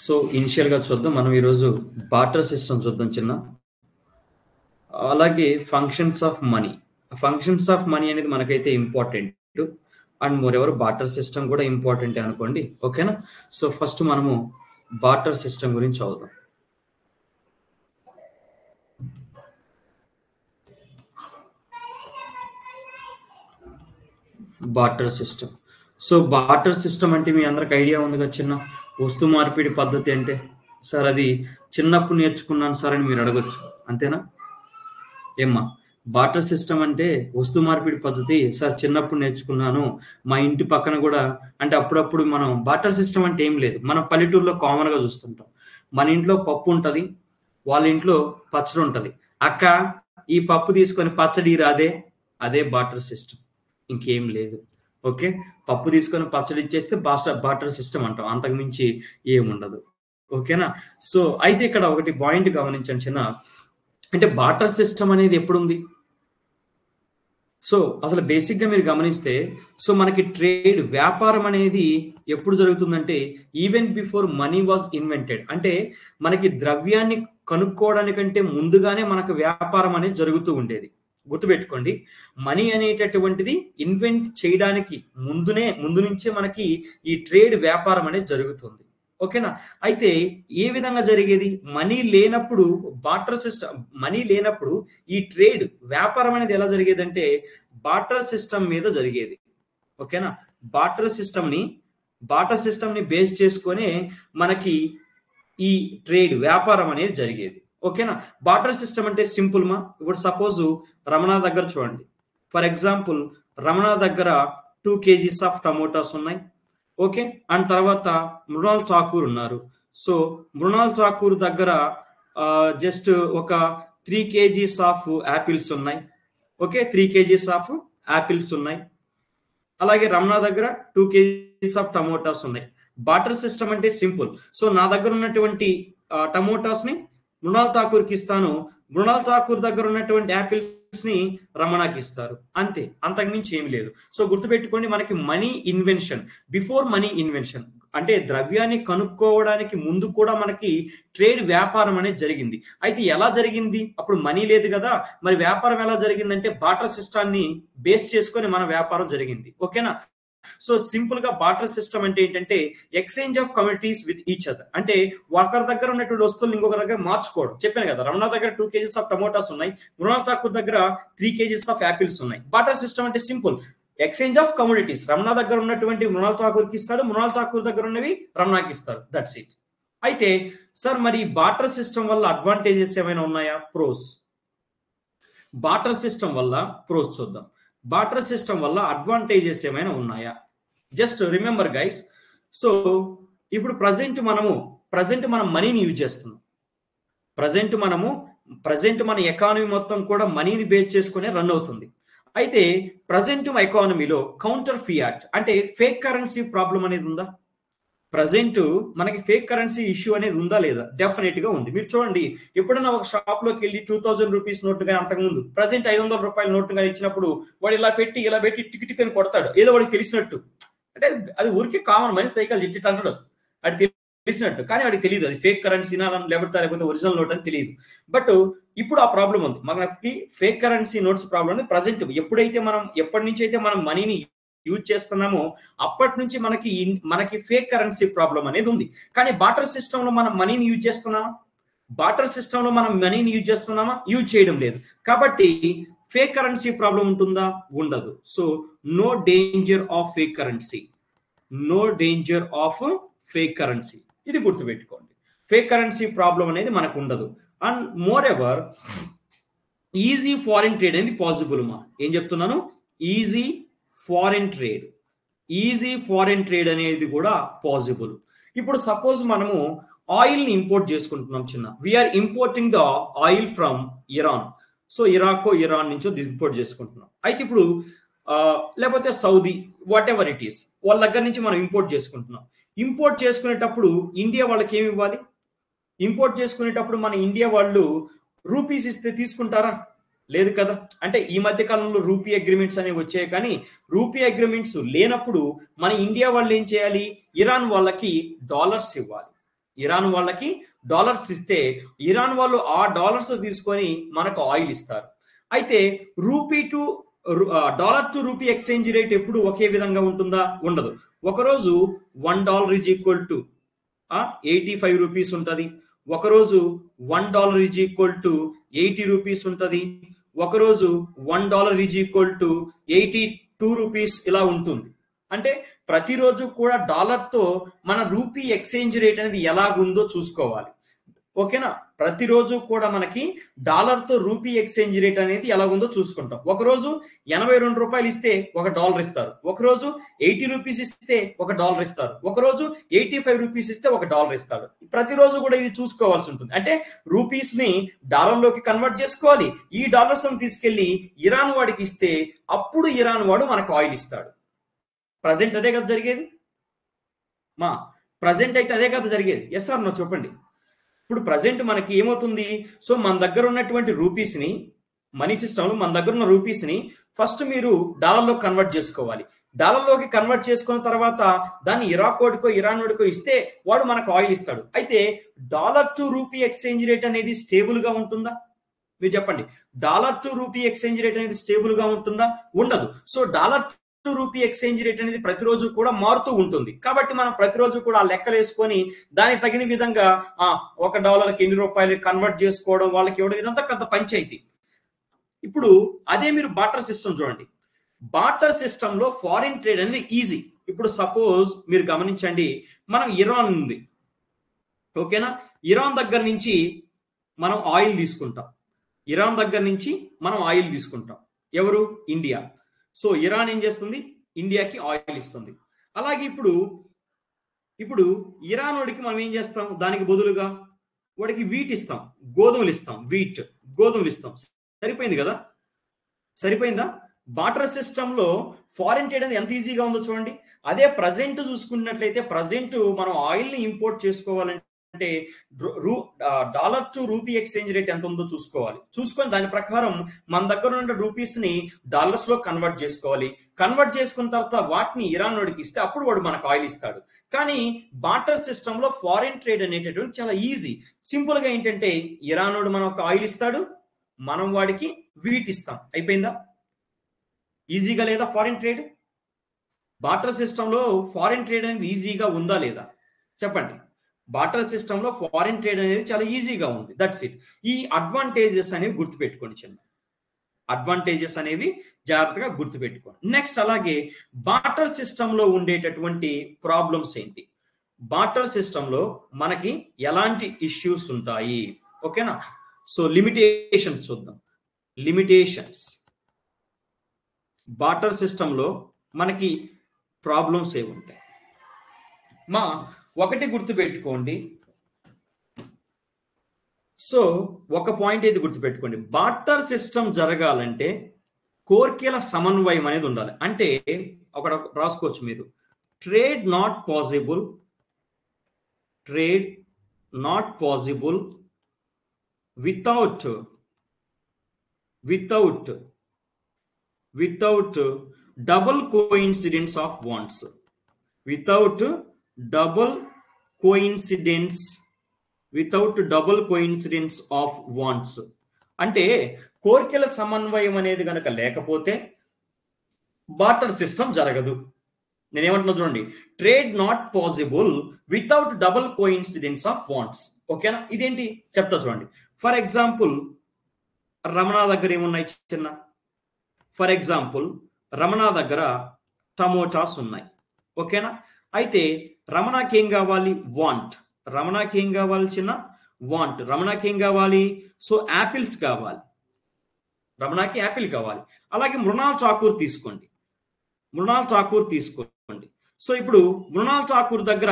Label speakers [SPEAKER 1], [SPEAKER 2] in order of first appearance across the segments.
[SPEAKER 1] So ఇనిషియల్గా చూద్దాం. మనం ఈరోజు బార్టర్ సిస్టమ్ చూద్దాం చిన్న. అలాగే functions of money. Functions of money అనేది మనకైతే important. And more ever barter system కూడా ఇంపార్టెంటే అనుకోండి. ఓకేనా? సో ఫస్ట్ మనము బార్టర్ సిస్టమ్ గురించి చదువుదాం. Barter system. So barter system అంటే మీ అందరికి ఐడియా ఉంది కదా చిన్న. వస్తు మార్పిడి పద్ధతి అంటే సార్ అది చిన్నప్పుడు నేర్చుకున్నాను సార్ అని మీరు అడగొచ్చు. అంతేనా ఏమ్మా? బార్టర్ సిస్టమ్ అంటే వస్తు మార్పిడి పద్ధతి సార్ చిన్నప్పుడు నేర్చుకున్నాను. మా ఇంటి పక్కన కూడా అంటే అప్పుడప్పుడు మనం బార్టర్ సిస్టమ్ అంటే ఏం లేదు. మనం పల్లెటూరులో కామన్గా చూస్తుంటాం. మన ఇంట్లో పప్పు ఉంటుంది, వాళ్ళ ఇంట్లో పచ్చడి ఉంటుంది. అక్క ఈ పప్పు తీసుకొని పచ్చడి రాదే, అదే బార్టర్ సిస్టమ్. ఇంకేం లేదు. ఓకే, పప్పు తీసుకొని పచ్చడి ఇచ్చేస్తే బార్టర్ సిస్టమ్ అంటాం. అంతకుమించి ఏముండదు. ఓకేనా? సో అయితే ఇక్కడ ఒకటి పాయింట్ గమనించండి చిన్న. అంటే బార్టర్ సిస్టమ్ అనేది ఎప్పుడుంది? సో అసలు బేసిక్గా మీరు గమనిస్తే సో మనకి ట్రేడ్ వ్యాపారం అనేది ఎప్పుడు జరుగుతుందంటే even before money was invented. అంటే మనకి ద్రవ్యాన్ని కనుక్కోవడానికంటే ముందుగానే మనకు వ్యాపారం అనేది జరుగుతూ ఉండేది. గుర్తుపెట్టుకోండి, మనీ అనేటటువంటిది ఇన్వెంట్ చేయడానికి ముందు నుంచే మనకి ఈ ట్రేడ్ వ్యాపారం అనేది జరుగుతుంది. ఓకేనా? అయితే ఏ విధంగా జరిగేది? మనీ లేనప్పుడు బార్టర్ సిస్టమ్, మనీ లేనప్పుడు ఈ ట్రేడ్ వ్యాపారం అనేది ఎలా జరిగేదంటే బార్టర్ సిస్టమ్ మీద జరిగేది. ఓకేనా? బార్టర్ సిస్టమ్ ని బేస్ చేసుకొని మనకి ఈ ట్రేడ్ వ్యాపారం అనేది జరిగేది. ఓకేనా? బార్టర్ సిస్టమ్ అంటే సింపుల్ మా. ఇప్పుడు సపోజ్ రమణ దగ్గర చూడండి. ఫర్ ఎగ్జాంపుల్ రమణ దగ్గర 2 kgs ఆఫ్ టమోటాస్ ఉన్నాయి. ఓకే, అండ్ తర్వాత మృణాల్ ఠాకూర్ ఉన్నారు. సో మృణాల్ ఠాకూర్ దగ్గర జస్ట్ ఒక 3 kgs ఆఫ్ యాపిల్స్ ఉన్నాయి. ఓకే, 3 kgs ఆఫ్ యాపిల్స్ ఉన్నాయి. అలాగే రమణ దగ్గర 2 kgs ఆఫ్ టమోటాస్ ఉన్నాయి. బార్టర్ సిస్టమ్ అంటే సింపుల్. సో నా దగ్గర ఉన్నటువంటి టమోటాస్ ని మృణాల్ ఠాకూర్కి ఇస్తాను, మృణాల్ ఠాకూర్ దగ్గర ఉన్నటువంటి యాపిల్స్ ని రమణకి ఇస్తారు. అంతే, అంతకుమించి ఏమి లేదు. సో గుర్తుపెట్టుకోండి, మనకి money invention, before money invention అంటే ద్రవ్యాన్ని కనుక్కోవడానికి ముందు కూడా మనకి ట్రేడ్ వ్యాపారం అనేది జరిగింది. అయితే ఎలా జరిగింది? అప్పుడు మనీ లేదు కదా, మరి వ్యాపారం ఎలా జరిగిందంటే బార్టర్ సిస్టాన్ని బేస్ చేసుకొని మన వ్యాపారం జరిగింది. ఓకేనా? సో సింపుల్ గా బార్టర్ సిస్టమ్ అంటే ఏంటంటే exchange of communities with each other. అంటే ఒకరి దగ్గర ఉన్నటువంటి వస్తువులు ఇంకొక దగ్గర మార్చుకోవడం. చెప్పాను కదా, రమణ దగ్గర 2 kgs ఆఫ్ టమోటాస్ ఉన్నాయి, మృణాల్ ఠాకూర్ దగ్గర 3 kgs ఆఫ్ యాపిల్స్ ఉన్నాయి. బార్టర్ సిస్టమ్ అంటే simple, exchange of communities. Ramana దగ్గర ఉన్నటువంటి మృణాల్ ఠాకూర్కి ఇస్తాడు, మృణాల్ ఠాకూర్ దగ్గర ఉన్నవి రమణకి ఇస్తారు. That's it. అయితే సార్ మరి బార్టర్ సిస్టమ్ వల్ల అడ్వాంటేజెస్ ఏమైనా ఉన్నాయా? ప్రోస్. బార్టర్ సిస్టమ్ వల్ల ప్రోస్ చూద్దాం. బార్టర్ సిస్టమ్ వల్ల అడ్వాంటేజెస్ ఏమైనా ఉన్నాయా? Just remember guys. సో ఇప్పుడు ప్రజెంట్ మనం మనీని యూజ్ చేస్తున్నాం. ప్రజెంట్ మన ఎకానమీ మొత్తం కూడా మనీని బేస్ చేసుకునే రన్ అవుతుంది. అయితే ప్రజెంట్ ఎకానమీలో కౌంటర్ ఫియాట్ అంటే ఫేక్ కరెన్సీ ప్రాబ్లం అనేది ఉందా? ప్రజెంట్ మనకి ఫేక్ కరెన్సీ ఇష్యూ అనేది ఉందా లేదా? డెఫినెట్ గా ఉంది. మీరు చూడండి, ఎప్పుడైనా ఒక షాప్ లోకి వెళ్ళి 2000 రూపీస్ నోట్ కానీ అంతకుముందు ప్రజెంట్ 500 రూపాయల నోట్ కానీ ఇచ్చినప్పుడు వాడు ఇలా పెట్టి టిక్ టిక్ అని కొడతాడు, ఏదో వాడికి తెలిసినట్టు. అంటే అది ఊరికే కామన్ మనిషి సైకిల్ జిట్టి అంటాడు, అది తెలిసినట్టు. కానీ వాడికి తెలియదు అది ఫేక్ కరెన్సీనా లేకపోతే ఒరిజినల్ నోట్ అని తెలియదు. బట్ ఇప్పుడు ఆ ప్రాబ్లం ఉంది, మనకి fake currency notes problem present. ఎప్పటి నుంచి అయితే మనం మనీని యూజ్ చేస్తున్నామో అప్పటి నుంచి మనకి ఫేక్ కరెన్సీ ప్రాబ్లం అనేది ఉంది. కానీ బార్టర్ సిస్టమ్ లో మనం మనీని యూజ్ చేస్తున్నామా? యూజ్ చేయడం లేదు. కాబట్టి ఫేక్ కరెన్సీ ప్రాబ్లం ఉంటుందా? ఉండదు. So no danger of fake currency. ఇది గుర్తుపెట్టుకోండి. ఫేక్ కరెన్సీ ప్రాబ్లం అనేది మనకు ఉండదు. And moreover easy foreign trade అనేది పాసిబుల్ మా. ఏం చెప్తున్నాను? ఈజీ ఫారిన్ ట్రేడ్ అనేది కూడా పాసిబుల్. ఇప్పుడు సపోజ్ మనము ఆయిల్ ని ఇంపోర్ట్ చేసుకుంటున్నాం చిన్న. We are importing the oil from Iran. So Iran నుంచి ఇంపోర్ట్ చేసుకుంటున్నాం. అయితే ఇప్పుడు లేకపోతే Saudi, whatever it is, వాళ్ళ దగ్గర నుంచి మనం ఇంపోర్ట్ చేసుకుంటున్నాం. ఇంపోర్ట్ చేసుకునేటప్పుడు ఇండియా వాళ్ళకి ఏమి ఇవ్వాలి? ఇంపోర్ట్ చేసుకునేటప్పుడు మన ఇండియా వాళ్ళు రూపీస్ ఇస్తే తీసుకుంటారా? లేదు కదా. అంటే ఈ మధ్య కాలంలో రూపీ అగ్రిమెంట్స్ అనేవి వచ్చాయి. కానీ రూపీ అగ్రిమెంట్స్ లేనప్పుడు మన ఇండియా వాళ్ళు ఏం చేయాలి? ఇరాన్ వాళ్ళకి డాలర్స్ ఇవ్వాలి. ఇరాన్ వాళ్ళకి డాలర్స్ ఇస్తే ఇరాన్ వాళ్ళు ఆ డాలర్స్ తీసుకొని మనకు ఆయిల్ ఇస్తారు. అయితే rupee to dollar to rupee exchange rate ఎప్పుడు ఒకే విధంగా ఉంటుందా? ఉండదు. ఒకరోజు $1 ఈజ్ ఈక్వల్ టు 85 రూపీస్ ఉంటుంది. ఒకరోజు $1 ఈజ్ ఈక్వల్ టు 80 రూపీస్ ఉంటుంది. ఒకరోజు $1 ఈజ్ ఈక్వల్ టు 82 రూపీస్ ఇలా ఉంటుంది. అంటే ప్రతిరోజు కూడా డాలర్తో మన రూపీ ఎక్స్చేంజ్ రేట్ అనేది ఎలాగుందో చూసుకోవాలి. ఓకేనా? ప్రతిరోజు కూడా మనకి డాలర్తో రూపీ ఎక్స్చేంజ్ రేట్ అనేది ఎలాగుందో చూసుకుంటాం. ఒకరోజు 82 రూపాయలు ఇస్తే $1 ఇస్తారు. ఒకరోజు 80 రూపీస్ ఇస్తే $1 ఇస్తారు. ఒకరోజు 85 రూపీస్ ఇస్తే $1 ఇస్తాడు. ప్రతిరోజు కూడా ఇది చూసుకోవాల్సి ఉంటుంది. అంటే రూపీస్ ని డాలర్లోకి కన్వర్ట్ చేసుకోవాలి. ఈ డాలర్స్ తీసుకెళ్లి ఇరాన్ వాడికి ఇస్తే అప్పుడు ఇరాన్ వాడు మనకు ఆయిల్ ఇస్తాడు. ప్రజెంట్ అదే కదా జరిగేది. ప్రజెంట్ అయితే అదే కదా జరిగేది. ఎస్ ఆర్ నో చెప్పండి. ఇప్పుడు ప్రజెంట్ మనకి ఏమవుతుంది? సో మన దగ్గర ఉన్నటువంటి రూపీస్ ని, మనీ సిస్టంలో మన దగ్గర ఉన్న రూపీస్ ని ఫస్ట్ మీరు డాలర్లో కన్వర్ట్ చేసుకోవాలి. డాలర్లోకి కన్వర్ట్ చేసుకున్న తర్వాత దాన్ని ఇరాక్ వాడికో ఇరాన్ వాడికో ఇస్తే వాడు మనకు ఆయిల్ ఇస్తాడు. అయితే dollar to rupee exchange rate అనేది స్టేబుల్ గా ఉంటుందా? మీరు చెప్పండి. Dollar to rupee exchange rate అనేది స్టేబుల్ గా ఉంటుందా? ఉండదు. So dollar to rupee exchange rate అనేది ప్రతిరోజు కూడా మారుతూ ఉంటుంది. కాబట్టి మనం ప్రతిరోజు కూడా ఆ లెక్కలు వేసుకొని దానికి తగిన విధంగా $1కి ఎన్ని రూపాయలు కన్వర్ట్ చేసుకోవడం, వాళ్ళకి ఇవ్వడం, ఇదంతా పెద్ద పంచాయితీ. ఇప్పుడు అదే మీరు బార్టర్ సిస్టమ్ చూడండి. బార్టర్ సిస్టమ్ లో ఫారిన్ ట్రేడ్ అనేది ఈజీ. ఇప్పుడు సపోజ్ మీరు గమనించండి, మనం ఇరాన్ ఉంది, ఓకేనా? ఇరాన్ దగ్గర నుంచి మనం ఆయిల్ తీసుకుంటాం. ఇరాన్ దగ్గర నుంచి మనం ఆయిల్ తీసుకుంటాం. ఎవరు? ఇండియా. సో ఇరాన్ ఏం చేస్తుంది? ఇండియాకి ఆయిల్ ఇస్తుంది. అలాగే ఇప్పుడు ఇరాన్ వాడికి మనం ఏం చేస్తాం? దానికి బదులుగా వాడికి వీట్ ఇస్తాం, గోధుమలు ఇస్తాం. గోధుమలు ఇస్తాం. సరిపోయింది కదా? సరిపోయిందా? బార్టర్ సిస్టమ్ లో ఫారిన్ ట్రేడ్ అనేది ఎంత ఈజీగా ఉందో చూడండి. అదే ప్రజెంట్ చూసుకున్నట్లయితే ప్రజెంట్ మనం ఆయిల్ ని ఇంపోర్ట్ చేసుకోవాలంటే dollar to rupee exchange rate ఎంత ఉందో చూసుకోవాలి. చూసుకొని దాని ప్రకారం మన దగ్గర ఉన్న రూపీస్ ని డాలర్స్ లో కన్వర్ట్ చేసుకోవాలి. కన్వర్ట్ చేసుకున్న తర్వాత వాటిని ఇరాన్ వాడికి ఇస్తే అప్పుడు వాడు మనకు ఆయిల్ ఇస్తాడు. కానీ బార్టర్ సిస్టమ్ లో ఫారిన్ ట్రేడ్ అనేటటువంటి చాలా ఈజీ. సింపుల్ గా ఏంటంటే ఇరాన్ వాడు మనకు ఆయిల్ ఇస్తాడు, మనం వాడికి వీట్ ఇస్తాం. అయిపోయిందా? ఈజీగా లేదా ఫారిన్ ట్రేడ్? బార్టర్ సిస్టమ్ లో ఫారిన్ ట్రేడ్ అనేది ఈజీగా ఉందా లేదా చెప్పండి. బార్టర్ సిస్టమ్ లో ఫారిన్ ట్రేడ్ అనేది చాలా ఈజీగా ఉంది. That's it. ఈ అడ్వాంటేజెస్ అనేవి గుర్తుపెట్టుకోండి. చిన్న అడ్వాంటేజెస్ అనేవి జాగ్రత్తగా గుర్తుపెట్టుకోండి. నెక్స్ట్ అలాగే బార్టర్ సిస్టమ్ లో ఉండేటటువంటి ప్రాబ్లమ్స్ ఏంటి? బార్టర్ సిస్టమ్ లో మనకి ఎలాంటి ఇష్యూస్ ఉంటాయి? ఓకేనా? సో లిమిటేషన్స్ చూద్దాం. లిమిటేషన్స్ బార్టర్ సిస్టమ్ లో మనకి ప్రాబ్లమ్స్ ఏముంటాయి? ఒకటి గుర్తుపెట్టుకోండి. సో ఒక పాయింట్ ఏది గుర్తుపెట్టుకోండి, బార్టర్ సిస్టమ్ జరగాలంటే కోర్కెల సమన్వయం అనేది ఉండాలి. అంటే అక్కడ రాసుకోవచ్చు మీరు, trade not possible without double coincidence of wands. Without double coincidence of wands అంటే కోరికల సమన్వయం అనేది గనక లేకపోతే బార్టర్ సిస్టమ్ జరగదు. నేనేమంటున్నా చూడండి, trade not possible without double coincidence of wands. ఓకేనా? ఇదేంటి చెప్తా చూడండి. ఫర్ ఎగ్జాంపుల్ రమణ దగ్గర ఏమున్నాయి? చిన్న ఫర్ ఎగ్జాంపుల్ రమణ దగ్గర టమోటాస్ ఉన్నాయి. ఓకేనా? అయితే రమణకి ఏం కావాలి? వాంట్. రమణకి ఏం కావాలి? చిన్న వాంట్. రమణకి ఏం కావాలి? సో యాపిల్స్ కావాలి. రమణకి యాపిల్ కావాలి. అలాగే మృణాల్ ఠాకూర్ తీసుకోండి. సో ఇప్పుడు మృణాల్ ఠాకూర్ దగ్గర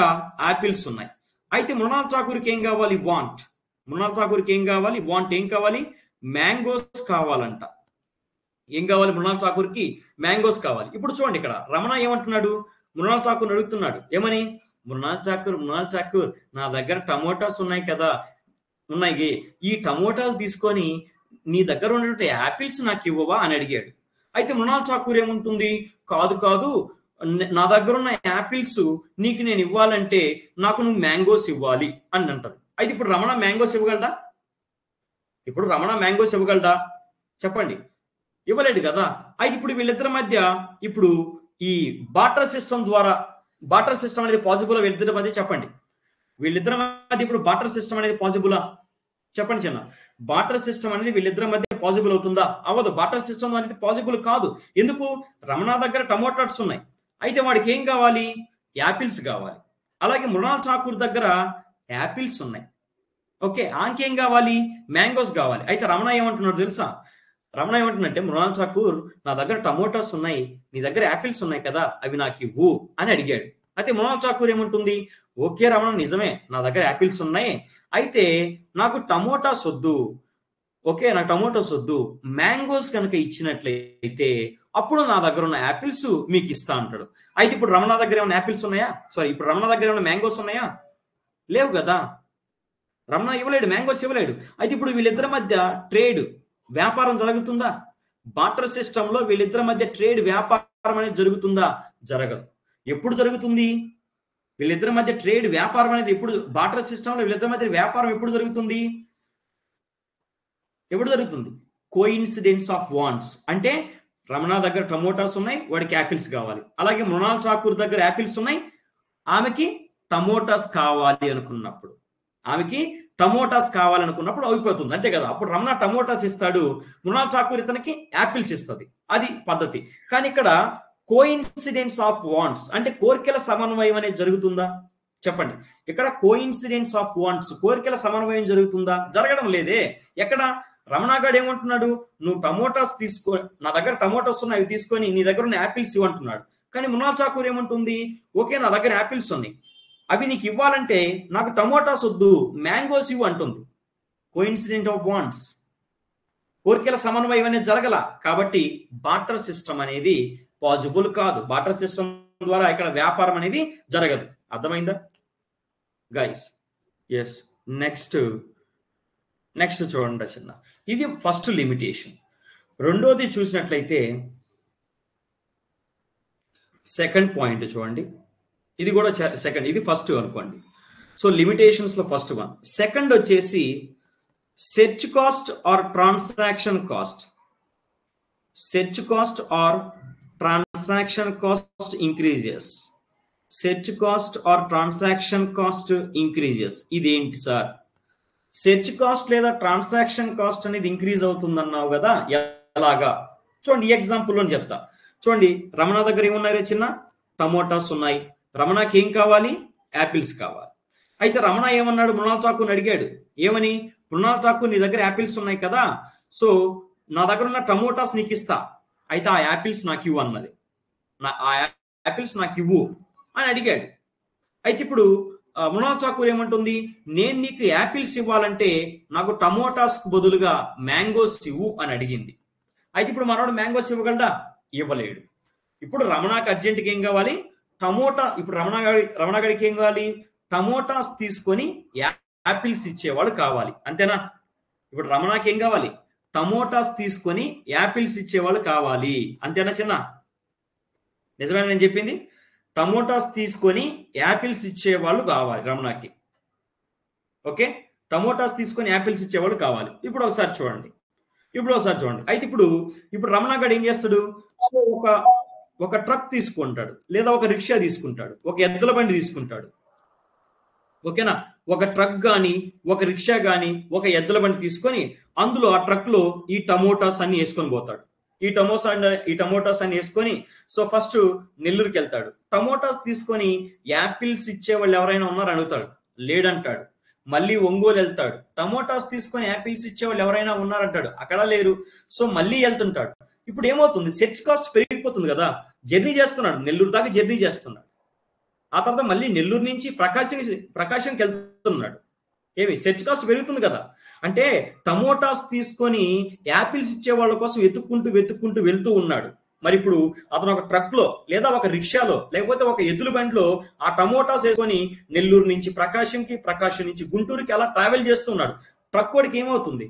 [SPEAKER 1] యాపిల్స్ ఉన్నాయి. అయితే మృణాల్ ఠాకూర్కి ఏం కావాలి? వాంట్. మృణాల్ ఠాకూర్కి ఏం కావాలి? వాంట్. ఏం కావాలి? మ్యాంగోస్ కావాలంట. ఏం కావాలి? మృణాల్ ఠాకూర్కి మ్యాంగోస్ కావాలి. ఇప్పుడు చూడండి, ఇక్కడ రమణ ఏమంటున్నాడు? మృణాల్ ఠాకూర్ అడుగుతున్నాడు. ఏమని? మృణాల్ ఠాకూర్ నా దగ్గర టమోటాస్ ఉన్నాయి కదా, ఉన్నాయి, ఈ టమోటాలు తీసుకొని నీ దగ్గర ఉన్నటువంటి యాపిల్స్ నాకు ఇవ్వవా అని అడిగాడు. అయితే మృణాల్ ఠాకూర్ ఏముంటుంది? కాదు నా దగ్గర ఉన్న యాపిల్స్ నీకు నేను ఇవ్వాలంటే నాకు నువ్వు మ్యాంగోస్ ఇవ్వాలి అని అంటది. అయితే ఇప్పుడు రమణ మ్యాంగోస్ ఇవ్వగలడా? ఇప్పుడు రమణ మ్యాంగోస్ ఇవ్వగలడా చెప్పండి? ఇవ్వలేడు కదా. అయితే ఇప్పుడు వీళ్ళిద్దరి మధ్య ఇప్పుడు ఈ బాటర్ సిస్టమ్ ద్వారా, బాటర్ సిస్టమ్ అనేది పాసిబుల్ వీళ్ళిద్దరి మధ్య చెప్పండి. వీళ్ళిద్దరి మధ్య ఇప్పుడు బాటర్ సిస్టమ్ అనేది పాసిబులా చెప్పండి చిన్న? బాటర్ సిస్టమ్ అనేది వీళ్ళిద్దరి మధ్య పాసిబుల్ అవుతుందా? అవ్వదు. బాటర్ సిస్టమ్ అనేది పాసిబుల్ కాదు. ఎందుకు? రమణ దగ్గర టమోటాస్ ఉన్నాయి, అయితే వాడికి ఏం కావాలి? యాపిల్స్ కావాలి. అలాగే మృణాల్ ఠాకూర్ దగ్గర యాపిల్స్ ఉన్నాయి, ఓకే, ఆంకేం కావాలి? మ్యాంగోస్ కావాలి. అయితే రమణ ఏమంటున్నాడు తెలుసా? రమణ ఏమంటున్నట్టే, మృణాల్ ఠాకూర్ నా దగ్గర టమోటాస్ ఉన్నాయి, నీ దగ్గర యాపిల్స్ ఉన్నాయి కదా, అవి నాకు ఇవ్వు అని అడిగాడు. అయితే మృణాల్ ఠాకూర్ ఏమంటుంది? ఓకే రమణ, నిజమే నా దగ్గర యాపిల్స్ ఉన్నాయి, అయితే నాకు టమోటాస్ వద్దు, ఓకే నాకు టమోటాస్ వద్దు, మ్యాంగోస్ కనుక ఇచ్చినట్లయితే అప్పుడు నా దగ్గర ఉన్న యాపిల్స్ మీకు ఇస్తా అంటాడు. అయితే ఇప్పుడు రమణ దగ్గర ఏమైనా యాపిల్స్ ఉన్నాయా? సారీ, ఇప్పుడు రమణ దగ్గర ఏమైనా మ్యాంగోస్ ఉన్నాయా? లేవు కదా. రమణ ఇవ్వలేడు, మ్యాంగోస్ ఇవ్వలేడు. అయితే ఇప్పుడు వీళ్ళిద్దరి మధ్య ట్రేడ్, వ్యాపారం జరుగుతుందా? బాటర్ సిస్టమ్ లో వీళ్ళిద్దరి మధ్య ట్రేడ్, వ్యాపారం అనేది జరుగుతుందా? జరగదు. ఎప్పుడు జరుగుతుంది? వీళ్ళిద్దరి మధ్య ట్రేడ్, వ్యాపారం అనేది ఎప్పుడు? బాటర్ సిస్టమ్ లో వీళ్ళిద్దరి మధ్య వ్యాపారం ఎప్పుడు జరుగుతుంది? ఎప్పుడు జరుగుతుంది? Coincidence of wands. అంటే రమణ దగ్గర టమోటాస్ ఉన్నాయి, వాడికి యాపిల్స్ కావాలి. అలాగే మృణాల్ ఠాకూర్ దగ్గర యాపిల్స్ ఉన్నాయి, ఆమెకి టమోటాస్ కావాలి అనుకున్నప్పుడు, ఆమెకి టమోటాస్ కావాలనుకున్నప్పుడు అయిపోతుంది, అంతే కదా. అప్పుడు రమణ టమోటాస్ ఇస్తాడు, మృణాల్ ఠాకూర్ ఇతనికి యాపిల్స్ ఇస్తుంది. అది పద్ధతి. కానీ ఇక్కడ కోఇన్సిడెన్స్ ఆఫ్ వాంట్స్ అంటే కోరికల సమన్వయం అనేది జరుగుతుందా చెప్పండి? ఇక్కడ కోఇన్సిడెన్స్ ఆఫ్ వాంట్స్, కోరికల సమన్వయం జరుగుతుందా? జరగడం లేదే. ఎక్కడ? రమణగాడు ఏమంటున్నాడు? నువ్వు టమోటాస్ తీసుకో, నా దగ్గర టమోటాస్ ఉన్నాయి, అవి తీసుకొని నీ దగ్గర ఉన్న యాపిల్స్ ఇవ్వంటున్నాడు. కానీ మృణాల్ ఠాకూర్ ఏమంటుంది? ఓకే నా దగ్గర యాపిల్స్ ఉన్నాయి, అవి నీకు ఇవ్వాలంటే నాకు టమోటాస్ వద్దు, మ్యాంగోస్ ఇవ్వు అంటుంది. కోఇన్సిడెంట్ ఆఫ్ వాంట్స్, కోరికల సమన్వయం అనేది జరగల. కాబట్టి బాటర్ సిస్టమ్ అనేది పాసిబుల్ కాదు. బాటర్ సిస్టమ్ ద్వారా ఇక్కడ వ్యాపారం అనేది జరగదు. అర్థమైందా గైస్? ఎస్. నెక్స్ట్ చూడండి చిన్న, ఇది ఫస్ట్ లిమిటేషన్. రెండోది చూసినట్లయితే సెకండ్ పాయింట్ చూడండి, ఇది కూడా సెకండ్, ఇది ఫస్ట్ అనుకోండి. సో లిమిటేషన్స్ లో ఫస్ట్ వన్. సెకండ్ వచ్చేసి search cost or transaction cost. Search cost or transaction cost increases. Search cost or transaction cost increases. ఇదేంటి సార్? సెర్చ్ కాస్ట్ లేదా ట్రాన్సాక్షన్ కాస్ట్ అనేది ఇంక్రీజ్ అవుతుందన్నావు కదా, ఎలాగా? చూడండి, ఈ ఎగ్జాంపుల్లో చెప్తా. చూడండి, రమణ దగ్గర ఏమున్నాయి చిన్న? టమోటాస్ ఉన్నాయి. రమణకి ఏం కావాలి? యాపిల్స్ కావాలి. అయితే రమణ ఏమన్నాడు? మృణాల్ ఠాకూర్ అడిగాడు. ఏమని? మృణాల్ ఠాకూర్ నీ దగ్గర యాపిల్స్ ఉన్నాయి కదా, సో నా దగ్గర ఉన్న టమోటాస్ నీకు ఇస్తా, అయితే ఆ యాపిల్స్ నాకు ఇవ్వు అన్నది. ఆ యాపిల్స్ నాకు ఇవ్వు అని అడిగాడు. అయితే ఇప్పుడు మృణాల్ ఠాకూర్ ఏమంటుంది? నేను నీకు యాపిల్స్ ఇవ్వాలంటే నాకు టమోటాస్ కు బదులుగా మ్యాంగోస్ ఇవ్వు అని అడిగింది. అయితే ఇప్పుడు మనోడు మ్యాంగోస్ ఇవ్వగలడా? ఇవ్వలేడు. ఇప్పుడు రమణకి అర్జెంట్గా ఏం కావాలి? టమోటా. ఇప్పుడు రమణ గడికి ఏం కావాలి? టమోటాస్ తీసుకొని యాపిల్స్ ఇచ్చేవాడు కావాలి, అంతేనా? ఇప్పుడు రమణకి ఏం కావాలి? టమోటాస్ తీసుకొని యాపిల్స్ ఇచ్చేవాళ్ళు కావాలి, అంతేనా చిన్న? నిజమేనా నేను చెప్పింది? టమోటాస్ తీసుకొని యాపిల్స్ ఇచ్చేవాళ్ళు కావాలి రమణకి, ఓకే? టమోటాస్ తీసుకొని యాపిల్స్ ఇచ్చేవాళ్ళు కావాలి. ఇప్పుడు ఒకసారి చూడండి. అయితే ఇప్పుడు రమణ గారు ఏం చేస్తాడు? సో ఒక ట్రక్ తీసుకుంటాడు, లేదా ఒక రిక్షా తీసుకుంటాడు, ఒక ఎద్దుల బండి తీసుకుంటాడు, ఓకేనా? ఒక ట్రక్ కానీ, ఒక రిక్షా కానీ, ఒక ఎద్దుల బండి తీసుకొని అందులో ఆ ట్రక్ లో ఈ టమోటాస్ అన్ని వేసుకొని పోతాడు. ఈ టమోటాస్ అన్ని వేసుకొని సో ఫస్ట్ నెల్లూరుకి వెళ్తాడు. టమోటాస్ తీసుకొని యాపిల్స్ ఇచ్చే వాళ్ళు ఎవరైనా ఉన్నారు అడుగుతాడు, లేడంటాడు. మళ్ళీ ఒంగోలు వెళ్తాడు, టమోటాస్ తీసుకొని యాపిల్స్ ఇచ్చే వాళ్ళు ఎవరైనా ఉన్నారంటాడు, అక్కడ లేరు. సో మళ్ళీ వెళ్తుంటాడు. ఇప్పుడు ఏమవుతుంది? సెర్చ్ కాస్ట్ పెరిగిపోతుంది కదా. జర్నీ చేస్తున్నాడు, నెల్లూరు దాకా జర్నీ చేస్తున్నాడు. ఆ తర్వాత మళ్ళీ నెల్లూరు నుంచి ప్రకాశంకి వెళ్తున్నాడు. ఏమి? సెర్చ్ కాస్ట్ పెరుగుతుంది కదా. అంటే టమోటాస్ తీసుకొని యాపిల్స్ ఇచ్చే వాళ్ళ కోసం వెతుక్కుంటూ వెళ్తూ ఉన్నాడు. మరి ఇప్పుడు అతను ఒక ట్రక్ లో, లేదా ఒక రిక్షాలో, లేకపోతే ఒక ఎద్దుల బండిలో ఆ టమోటాస్ వేసుకొని నెల్లూరు నుంచి ప్రకాశం నుంచి గుంటూరుకి అలా ట్రావెల్ చేస్తున్నాడు. ట్రక్ వాడికి ఏమవుతుంది?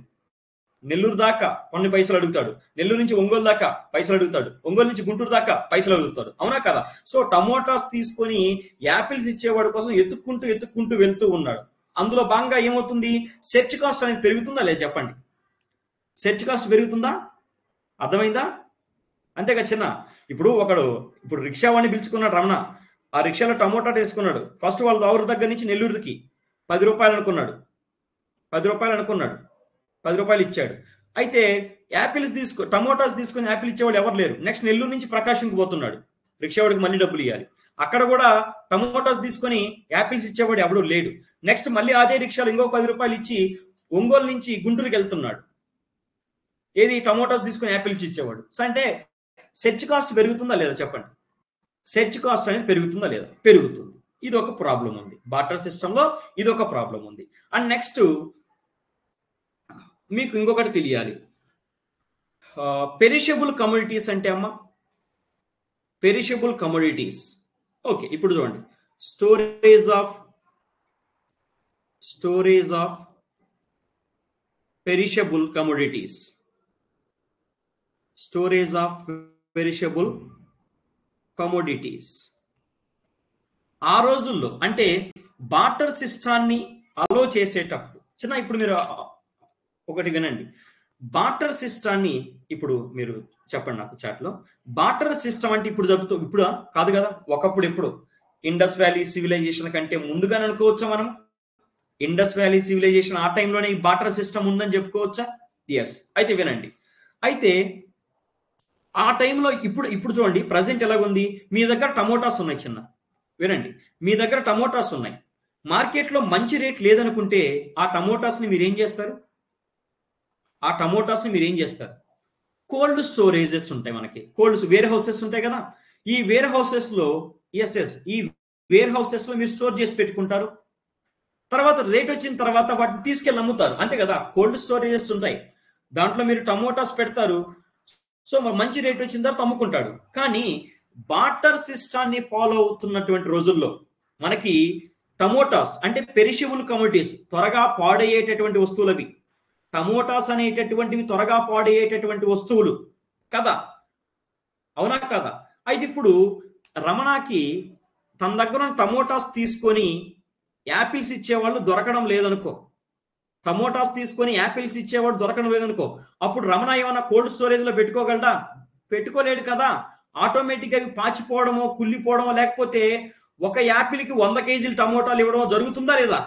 [SPEAKER 1] నెల్లూరు దాకా కొన్ని పైసలు అడుగుతాడు, నెల్లూరు నుంచి ఒంగోలు దాకా పైసలు అడుగుతాడు, ఒంగోలు నుంచి గుంటూరు దాకా పైసలు అడుగుతాడు. అవునా కదా? సో టమోటాస్ తీసుకొని యాపిల్స్ ఇచ్చేవాడు కోసం ఎత్తుక్కుంటూ వెళ్తూ ఉన్నాడు. అందులో భాగంగా ఏమవుతుంది, సెర్చ్ కాస్ట్ అనేది పెరుగుతుందా లేదా చెప్పండి? సెర్చ్ కాస్ట్ పెరుగుతుందా? అర్థమైందా? అంతేగా చిన్న. ఇప్పుడు రిక్షా వాడిని పిలుచుకున్నాడు రమణ. ఆ రిక్షాలో టమోటా వేసుకున్నాడు. ఫస్ట్ వాళ్ళ దౌరు దగ్గర నుంచి నెల్లూరుకి 10 రూపాయలు అనుకున్నాడు. 10 రూపాయలు ఇచ్చాడు. అయితే టమోటాస్ తీసుకొని యాపిల్ ఇచ్చేవాడు ఎవరు లేరు. నెక్స్ట్ నెల్లూరు నుంచి ప్రకాశంకి పోతున్నాడు. రిక్షావాడికి మళ్ళీ డబ్బులు ఇవ్వాలి. అక్కడ కూడా టమోటాస్ తీసుకొని యాపిల్స్ ఇచ్చేవాడు ఎవడు లేడు. నెక్స్ట్ మళ్ళీ అదే రిక్షాలో ఇంకో 10 రూపాయలు ఇచ్చి ఒంగోలు నుంచి గుంటూరుకి వెళ్తున్నాడు. ఏది టమోటాస్ తీసుకొని యాపిల్స్ ఇచ్చేవాడు. సో అంటే సెర్చ్ కాస్ట్ పెరుగుతుందా లేదా చెప్పండి? సెర్చ్ కాస్ట్ అనేది పెరుగుతుందా లేదా? పెరుగుతుంది. ఇది ఒక ప్రాబ్లం ఉంది బార్టర్ సిస్టంలో, ఇది ఒక ప్రాబ్లం ఉంది. అండ్ నెక్స్ట్ మీకు ఇంకొకటి తెలియాలి. పెరిషబుల్ కమోడిటీస్ అంటే అమ్మా, పెరిషబుల్ కమోడిటీస్. ఓకే, ఇప్పుడు చూడండి, storage of perishable commodities. Storage of perishable commodities. ఆ రోజుల్లో అంటే బార్టర్ సిస్టాన్ని అలో చేసేటప్పుడు ఇప్పుడు మీరు ఒకటి వినండి. బార్టర్ సిస్టాన్ని ఇప్పుడు మీరు చెప్పండి నాకు చాట్లో. బార్టర్ సిస్టమ్ అంటే ఇప్పుడు కాదు కదా, ఒకప్పుడు ఎప్పుడు ఇండస్ వ్యాలీ సివిలైజేషన్ కంటే ముందుగానే అనుకోవచ్చా మనం? ఇండస్ వ్యాలీ సివిలైజేషన్ ఆ టైంలోనే ఈ బార్టర్ సిస్టమ్ ఉందని చెప్పుకోవచ్చా? ఎస్. అయితే వినండి, అయితే ఆ టైంలో ఇప్పుడు చూడండి ప్రజెంట్ ఎలాగుంది. మీ దగ్గర టమోటాస్ ఉన్నాయి చిన్న, వినండి, మీ దగ్గర టమోటాస్ ఉన్నాయి. మార్కెట్లో మంచి రేట్ లేదనుకుంటే ఆ టమోటాస్ని మీరు ఏం చేస్తారు? కోల్డ్ స్టోరేజెస్ ఉంటాయి మనకి, వేర్ హౌసెస్ ఉంటాయి కదా. ఈ వేర్ హౌసెస్ లో మీరు స్టోర్ చేసి పెట్టుకుంటారు. తర్వాత రేట్ వచ్చిన తర్వాత వాటిని తీసుకెళ్ళి అమ్ముతారు, అంతే కదా. కోల్డ్ స్టోరేజెస్ ఉంటాయి, దాంట్లో మీరు టమోటాస్ పెడతారు. సో మంచి రేట్ వచ్చిన తర్వాత అమ్ముకుంటాడు. కానీ బార్టర్ సిస్టాన్ని ఫాలో అవుతున్నటువంటి రోజుల్లో మనకి టమోటాస్ అంటే పెరిషబుల్ కమోడిటీస్, త్వరగా పాడయ్యేటటువంటి వస్తువులవి. టమోటాస్ అనేటటువంటివి త్వరగా పాడయ్యేటటువంటి వస్తువులు కదా, అవునా కదా? అయితే ఇప్పుడు రమణకి తన దగ్గర టమోటాస్ తీసుకొని యాపిల్స్ ఇచ్చేవాళ్ళు దొరకడం లేదనుకో, టమోటాస్ తీసుకొని యాపిల్స్ ఇచ్చేవాడు దొరకడం లేదనుకో, అప్పుడు రమణ ఏమన్నా కోల్డ్ స్టోరేజ్ లో పెట్టుకోగలడా? పెట్టుకోలేడు కదా. ఆటోమేటిక్గా అవి పాచిపోవడమో, కుళ్ళిపోవడమో, లేకపోతే ఒక యాపిల్కి 100 కేజీలు టమోటాలు ఇవ్వడమో జరుగుతుందా లేదా?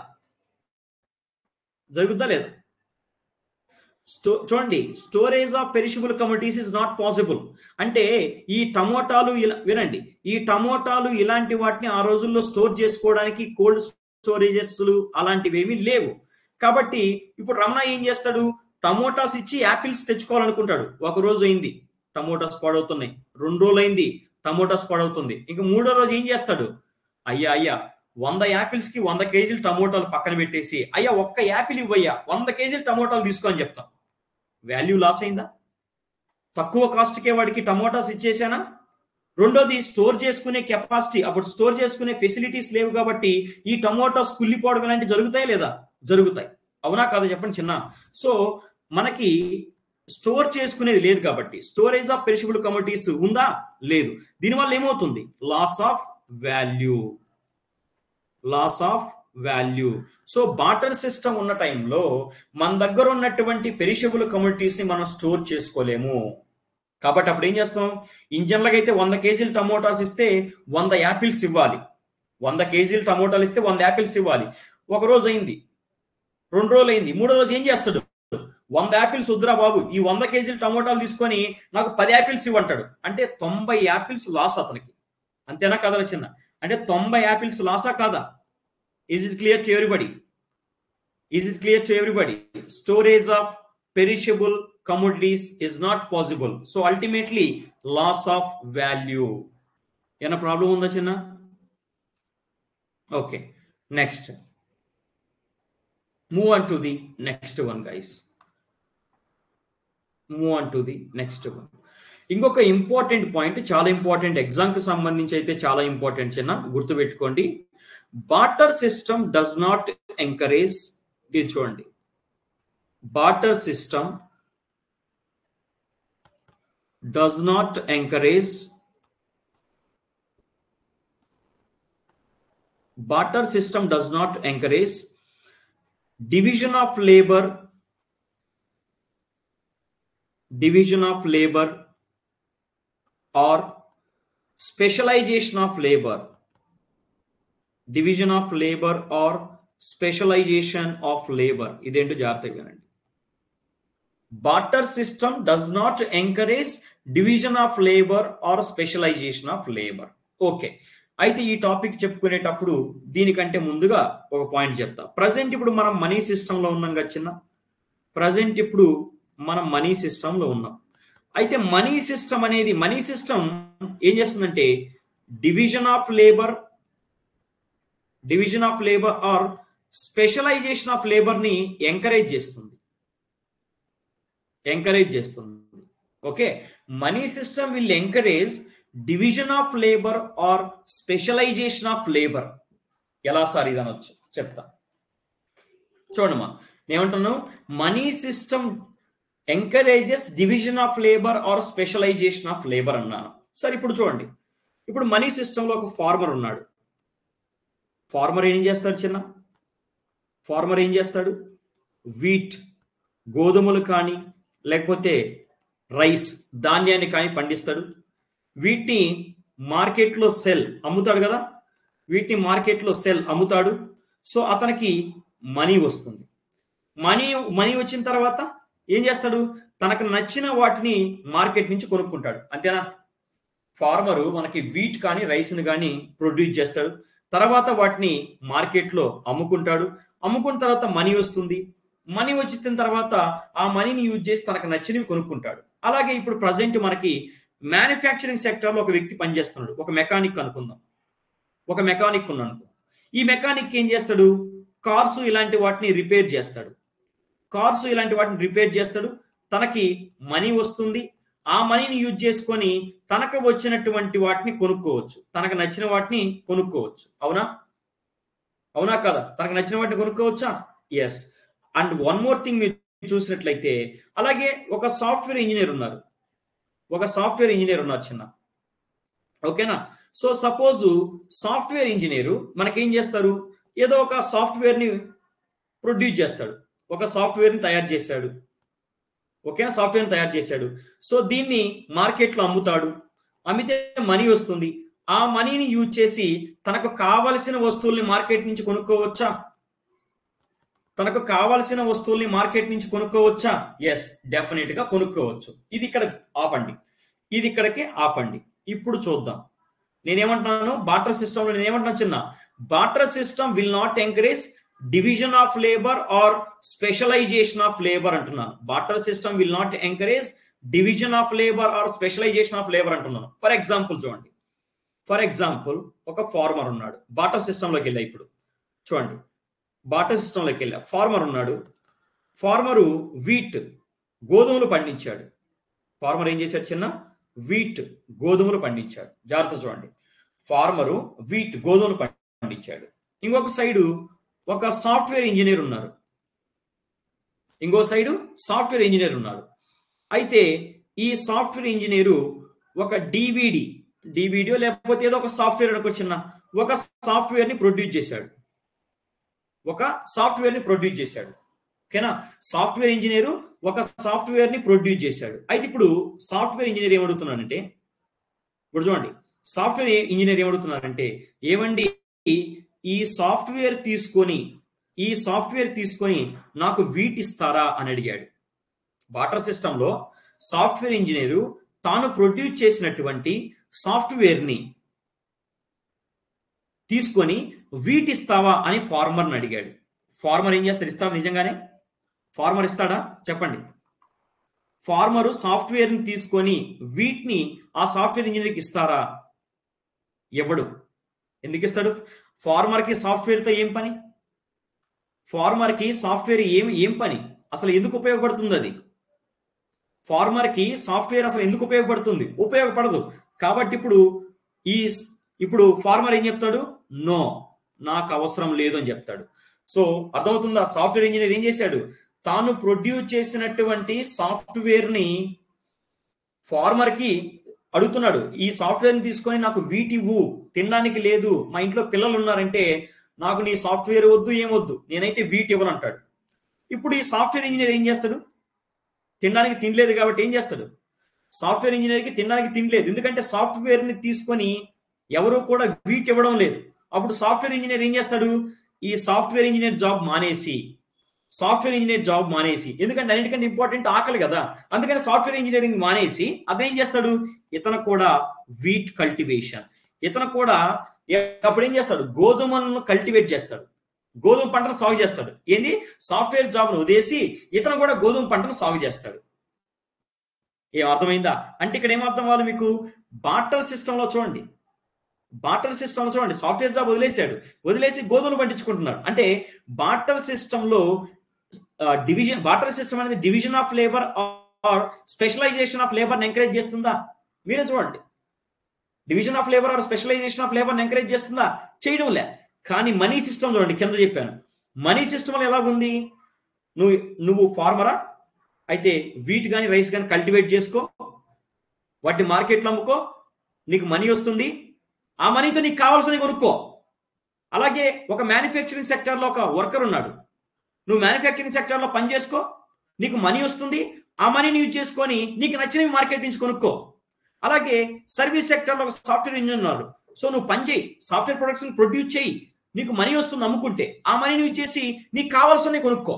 [SPEAKER 1] చూడండి, storage of perishable commodities is not possible. అంటే ఈ టమోటాలు వినండి, ఈ టమోటాలు ఇలాంటి వాటిని ఆ రోజుల్లో స్టోర్ చేసుకోవడానికి కోల్డ్ స్టోరేజెస్ అలాంటివి ఏమీ లేవు. కాబట్టి ఇప్పుడు రమణ ఏం చేస్తాడు? టమోటాస్ ఇచ్చి యాపిల్స్ తెచ్చుకోవాలనుకుంటాడు. ఒక రోజు అయింది, టమోటాస్ పాడవుతున్నాయి. 2 రోజులు అయింది, టమోటాస్ పాడవుతుంది. ఇంకా 3వ రోజు ఏం చేస్తాడు? అయ్యా 100 యాపిల్స్ కి 100 కేజీలు టమోటాలు పక్కన పెట్టేసి, అయ్యా ఒక్క యాపిల్ ఇవ్వయ్యా, 100 కేజీలు టమోటాలు తీసుకో అని చెప్తాం. వాల్యూ లాస్ అయిందా? తక్కువ కాస్ట్కే వాడికి టమోటాస్ ఇచ్చేసానా? రెండోది, స్టోర్ చేసుకునే కెపాసిటీ, అప్పుడు స్టోర్ చేసుకునే ఫెసిలిటీస్ లేవు కాబట్టి ఈ టమోటాస్ కుళ్ళిపోవడం ఇలాంటివి జరుగుతాయి లేదా? జరుగుతాయి. అవునా కాదా చెప్పండి చిన్న. సో మనకి స్టోర్ చేసుకునేది లేదు కాబట్టి స్టోరేజ్ ఆఫ్ పెరిషబుల్ కమోడిటీస్ ఉందా? లేదు. దీనివల్ల ఏమవుతుంది? Loss of value. So barter system ఉన్న టైంలో మన దగ్గర ఉన్నటువంటి పెరిషబుల్ కమోడిటీస్ ని మనం స్టోర్ చేసుకోలేము. కాబట్టి అప్పుడు ఏం చేస్తాం? ఇంజన్లకైతే 100 కేజీలు టమోటాస్ ఇస్తే 100 యాపిల్స్ ఇవ్వాలి. 100 కేజీలు టమోటాలు ఇస్తే 100 యాపిల్స్ ఇవ్వాలి. ఒక రోజు అయింది, 2 రోజులు అయింది, 3వ రోజు ఏం చేస్తాడు? 100 యాపిల్స్ వద్దురా బాబు, ఈ 100 కేజీలు టమోటాలు తీసుకొని నాకు 10 యాపిల్స్ ఇవ్వంటాడు. అంటే 90 యాపిల్స్ లాస్ అతనికి. అంతేనా కదా చిన్న? అంటే 90 యాపిల్స్ లాసా కాదా? Is it clear to everybody? Storage of perishable commodities is not possible. So ultimately loss of value. Yana problem unda chinna? Okay, next. Move on to the next one, guys. ఇంకొక important point, చాలా important, exam కి సంబంధించి అయితే చాలా important చిన్న, గుర్తు పెట్టుకోండి. Barter system does not encourage, ఇది చూడండి, barter system does not encourage barter system does not encourage division of labor or specialization of labor division of labor or specialization of labor ఇదేంటో జాగ్రత్తగా వినండి barter system does not encourage division of labor or specialization of labor okay అయితే ఈ topic చెప్పుకునేటప్పుడు దీనికంటే ముందుగా ఒక point చెప్తా present ఇప్పుడు మనం మనీ సిస్టమ్ లో ఉన్నాం కదా చిన్న ప్రజెంట్ ఇప్పుడు మనం మనీ సిస్టమ్ లో ఉన్నాం అయితే మనీ సిస్టమ్ ఏం చేస్తుందంటే division of labour or specialisation of labour ని ఎంకరేజ్ చేస్తుంది okay money system will encourage division of labour or specialisation of labour ఎలా సార్ ఇది అనొచ్చు చెప్తా చూడమ్మా ఏమంటున్నాను money system encourages division of labour or specialisation of labour అన్నాను sir ఇప్పుడు చూడండి ఇప్పుడు మనీ సిస్టంలో ఒక ఫార్మర్ ఉన్నాడు ఫార్మర్ ఏం చేస్తాడు వీట్ గోధుమలు కానీ లేకపోతే రైస్ ధాన్యాన్ని కానీ పండిస్తాడు వీటిని మార్కెట్లో అమ్ముతాడు కదా వీటిని మార్కెట్లో అమ్ముతాడు సో అతనికి మనీ వస్తుంది మనీ వచ్చిన తర్వాత ఏం చేస్తాడు తనకు నచ్చిన వాటిని మార్కెట్ నుంచి కొనుక్కుంటాడు అంతేనా ఫార్మరు మనకి వీట్ కానీ రైస్ని కానీ ప్రొడ్యూస్ చేస్తాడు తర్వాత వాటిని మార్కెట్లో అమ్ముకున్న తర్వాత మనీ వస్తుంది మనీ వచ్చిన తర్వాత ఆ మనీని యూజ్ చేసి తనకు నచ్చినవి కొనుక్కుంటాడు అలాగే ఇప్పుడు ప్రజెంట్ మనకి మ్యానుఫ్యాక్చరింగ్ సెక్టర్లో ఒక వ్యక్తి పనిచేస్తున్నాడు ఒక మెకానిక్ అనుకుందాం ఈ మెకానిక్ ఏం చేస్తాడు కార్స్ ఇలాంటి వాటిని రిపేర్ చేస్తాడు తనకి మనీ వస్తుంది ఆ మనీని యూజ్ చేసుకొని తనకు వచ్చినటువంటి వాటిని కొనుక్కోవచ్చు తనకు నచ్చిన వాటిని కొనుక్కోవచ్చు అవునా కదా తనకు నచ్చిన వాటిని కొనుక్కోవచ్చా yes and one more thing మీరు చూసినట్లయితే అలాగే ఒక సాఫ్ట్వేర్ ఇంజనీర్ ఉన్నారు చిన్న ఓకేనా సో సపోజ్ సాఫ్ట్వేర్ ఇంజనీరు మనకేం చేస్తారు ఏదో ఒక సాఫ్ట్వేర్ని ప్రొడ్యూస్ చేస్తాడు ఒక సాఫ్ట్వేర్ని తయారు చేశాడు ఓకేనా సాఫ్ట్వేర్ని తయారు చేశాడు సో దీన్ని మార్కెట్లో అమ్మితే మనీ వస్తుంది ఆ మనీని యూజ్ చేసి తనకు కావలసిన వస్తువుల్ని మార్కెట్ నుంచి కొనుక్కోవచ్చా ఎస్ డెఫినెట్ గా కొనుక్కోవచ్చు ఇది ఇక్కడికి ఆపండి ఇప్పుడు చూద్దాం నేనేమంటున్నాను బాటర్ సిస్టంలో నేనేమంటున్నాను చిన్న barter system will not encourage division of labour or specialisation of labour అంటున్నాను barter system will not encourage division of labour or specialisation of labour అంటున్నాను ఫర్ ఎగ్జాంపుల్ ఒక ఫార్మర్ ఉన్నాడు బాటర్ సిస్టంలోకి వెళ్ళా ఇప్పుడు చూడండి బాటర్ సిస్టంలోకి వెళ్ళా ఫార్మరు వీట్ గోధుమలు పండించాడు ఫార్మర్ ఏం చేశాడు చిన్న వీట్ గోధుమలు పండించాడు జాగ్రత్త చూడండి ఫార్మరు వీట్ గోధుమలు పండించాడు ఇంకొక సైడు ఒక సాఫ్ట్వేర్ ఇంజనీర్ ఉన్నారు అయితే ఈ సాఫ్ట్వేర్ ఇంజనీరు ఒక డివిడియో లేకపోతే ఏదో ఒక సాఫ్ట్వేర్ అనుకోవచ్చిన ఒక సాఫ్ట్వేర్ని ప్రొడ్యూస్ చేశాడు ఓకేనా సాఫ్ట్వేర్ ఇంజనీరు ఒక సాఫ్ట్వేర్ని ప్రొడ్యూస్ చేశాడు అయితే ఇప్పుడు సాఫ్ట్వేర్ ఇంజనీర్ ఏమడుగుతున్నానంటే ఇప్పుడు చూడండి సాఫ్ట్వేర్ ఇంజనీర్ ఏమడుగుతున్నారంటే ఏమండి ఈ సాఫ్ట్వేర్ తీసుకొని నాకు వీట్ ఇస్తారా అని అడిగాడు బాటర్ సిస్టంలో సాఫ్ట్వేర్ ఇంజనీరు తాను ప్రొడ్యూస్ చేసినటువంటి సాఫ్ట్వేర్ని తీసుకొని వీట్ ఇస్తావా అని ఫార్మర్ని అడిగాడు ఫార్మర్ ఏం చేస్తాడు ఇస్తాడు నిజంగానే ఫార్మర్ ఇస్తాడా చెప్పండి ఫార్మరు సాఫ్ట్వేర్ని తీసుకొని వీటిని ఆ సాఫ్ట్వేర్ ఇంజనీర్కి ఇస్తారా ఎవడు ఎందుకు ఇస్తాడు ఫార్మర్కి సాఫ్ట్వేర్తో ఏం పని ఫార్మర్కి సాఫ్ట్వేర్ ఏం పని అసలు ఎందుకు ఉపయోగపడుతుంది అది ఫార్మర్కి సాఫ్ట్వేర్ అసలు ఎందుకు ఉపయోగపడదు కాబట్టి ఇప్పుడు ఫార్మర్ ఏం చెప్తాడు నో నాకు అవసరం లేదు అని చెప్తాడు సో అర్థమవుతుందా సాఫ్ట్వేర్ ఇంజనీర్ ఏం చేశాడు తాను ప్రొడ్యూస్ చేసినటువంటి సాఫ్ట్వేర్ని ఫార్మర్ కి అడుగుతున్నాడు, ఈ సాఫ్ట్వేర్ని తీసుకొని నాకు వీట్ ఇవ్వు, తినడానికి లేదు, మా ఇంట్లో పిల్లలు ఉన్నారంటే నాకు నీ సాఫ్ట్వేర్ వద్దు, ఏమొద్దు, నేనైతే వీట్ ఇవ్వను అంటాడు. ఇప్పుడు ఈ సాఫ్ట్వేర్ ఇంజనీర్ ఏం చేస్తాడు? తినడానికి తినలేదు కాబట్టి ఏం చేస్తాడు? సాఫ్ట్వేర్ ఇంజనీర్కి తినడానికి తినలేదు, ఎందుకంటే సాఫ్ట్వేర్ని తీసుకొని ఎవరు కూడా వీట్ ఇవ్వడం లేదు. అప్పుడు సాఫ్ట్వేర్ ఇంజనీర్ ఏం చేస్తాడు? ఈ సాఫ్ట్వేర్ ఇంజనీర్ జాబ్ మానేసి, ఎందుకంటే అన్నిటికంటే ఇంపార్టెంట్ ఆకలి కదా, అందుకని సాఫ్ట్వేర్ ఇంజనీరింగ్ మానేసి అతను ఏం చేస్తాడు? ఇతను కూడా వీట్ కల్టివేషన్, ఇతను కూడా అప్పుడు ఏం చేస్తాడు? గోధుమలను కల్టివేట్ చేస్తాడు, గోధుమ పంటను సాగు చేస్తాడు. ఏంది? సాఫ్ట్వేర్ జాబ్ను వదిలేసి ఇతను కూడా గోధుమ పంటను సాగు చేస్తాడు. ఏం అర్థమైందా? అంటే ఇక్కడ ఏమర్థం అవ్వాలి మీకు? బార్టర్ సిస్టంలో చూడండి, సాఫ్ట్వేర్ జాబ్ వదిలేసి గోధుమలు పండించుకుంటున్నాడు. అంటే బార్టర్ సిస్టంలో బార్టర్ సిస్టమ్ అనేది division of labour or specialisation of labour encourage చేస్తుందా? మీరే చూడండి, division of labour or specialisation of labour encourage చేస్తుందా? చేయడం లే. కానీ మనీ సిస్టమ్ చూడండి, కింద చెప్పాను, మనీ సిస్టమ్ ఎలాగుంది? నువ్వు ఫార్మరా అయితే వీట్ కానీ రైస్ కానీ కల్టివేట్ చేసుకో, వాటిని మార్కెట్లో అమ్ముకో, నీకు మనీ వస్తుంది, ఆ మనీతో నీకు కావాల్సినవి కొనుక్కో. అలాగే ఒక మ్యానుఫ్యాక్చరింగ్ సెక్టర్లో ఒక వర్కర్ ఉన్నాడు, నువ్వు మ్యానుఫ్యాక్చరింగ్ సెక్టర్లో పని చేసుకో, నీకు మనీ వస్తుంది, ఆ మనీని యూజ్ చేసుకొని నీకు నచ్చినవి మార్కెట్ నుంచి కొనుక్కో. అలాగే సర్వీస్ సెక్టర్లో ఒక సాఫ్ట్వేర్ ఇంజనీర్ ఉన్నాడు, సో నువ్వు పని చేయి, సాఫ్ట్వేర్ ప్రొడక్ట్స్ ప్రొడ్యూస్ చేయి, నీకు మనీ వస్తుంది అమ్ముకుంటే, ఆ మనీని యూజ్ చేసి నీకు కావాల్సినవి కొనుక్కో.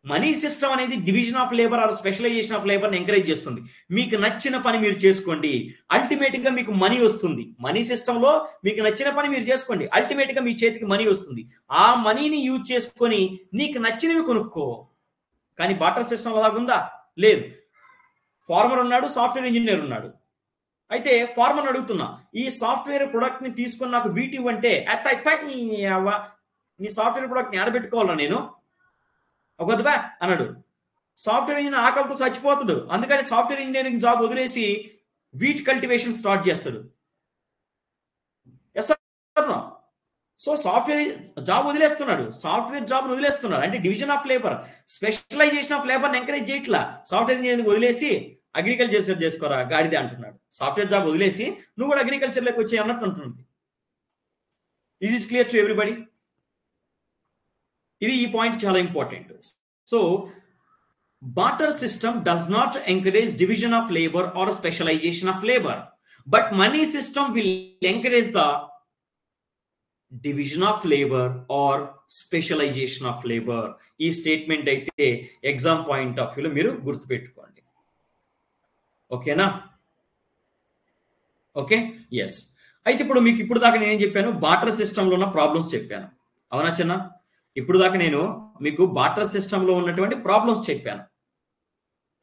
[SPEAKER 1] మనీ సిస్టమ్ అనేది division of labour or specialisation of labour encourage చేస్తుంది. మీకు నచ్చిన పని మీరు చేసుకోండి, అల్టిమేట్ గా మీకు మనీ వస్తుంది. మనీ సిస్టమ్ లో మీకు నచ్చిన పని మీరు చేసుకోండి, అల్టిమేట్ గా మీ చేతికి మనీ వస్తుంది, ఆ మనీని యూజ్ చేసుకొని నీకు నచ్చినవి కొనుక్కో. కానీ బార్టర్ సిస్టమ్ అలాగుందా? లేదు. ఫార్మర్ ఉన్నాడు, సాఫ్ట్వేర్ ఇంజనీర్ ఉన్నాడు. అయితే ఫార్మర్ అడుగుతున్నా, ఈ సాఫ్ట్వేర్ ప్రొడక్ట్ ని తీసుకొని నాకు వీటి అంటే నీ సాఫ్ట్వేర్ ప్రొడక్ట్ ని ఆడబెట్టుకోవాలా నేను ఒకదివా అన్నాడు. సాఫ్ట్వేర్ ఇంజనీర్ ఆకలితో చచ్చిపోతాడు, అందుకని సాఫ్ట్వేర్ ఇంజనీరింగ్ జాబ్ వదిలేసి వీట్ కల్టివేషన్ స్టార్ట్ చేస్తాడు. సో సాఫ్ట్వేర్ జాబ్ వదిలేస్తున్నాడు, అంటే division of labour specialisation of labour encourage చేయట్లా. సాఫ్ట్వేర్ ఇంజనీరింగ్ వదిలేసి అగ్రికల్చర్ చేసుకోరా గాడిదే అంటున్నాడు. సాఫ్ట్వేర్ జాబ్ వదిలేసి నువ్వు కూడా అగ్రికల్చర్లోకి వచ్చి అన్నట్టు అంటున్నది. Is it clear to everybody? ఇది ఈ పాయింట్ చాలా important. So barter system does not encourage division of labor or specialization of labor, but money system will encourage the division of labor or specialization of labor. ఈ statement అయితే exam point of వ్యూలో మీరు గుర్తుపెట్టుకోండి. ఓకేనా? Okay, yes. అయితే ఇప్పుడు దాకా నేనేం చెప్పాను? బార్టర్ సిస్టంలో ఉన్న ప్రాబ్లమ్స్ చెప్పాను, అవునా చిన్న? ఇప్పుడు దాకా నేను మీకు బార్టర్ సిస్టంలో ఉన్నటువంటి ప్రాబ్లమ్స్ చెప్పాను.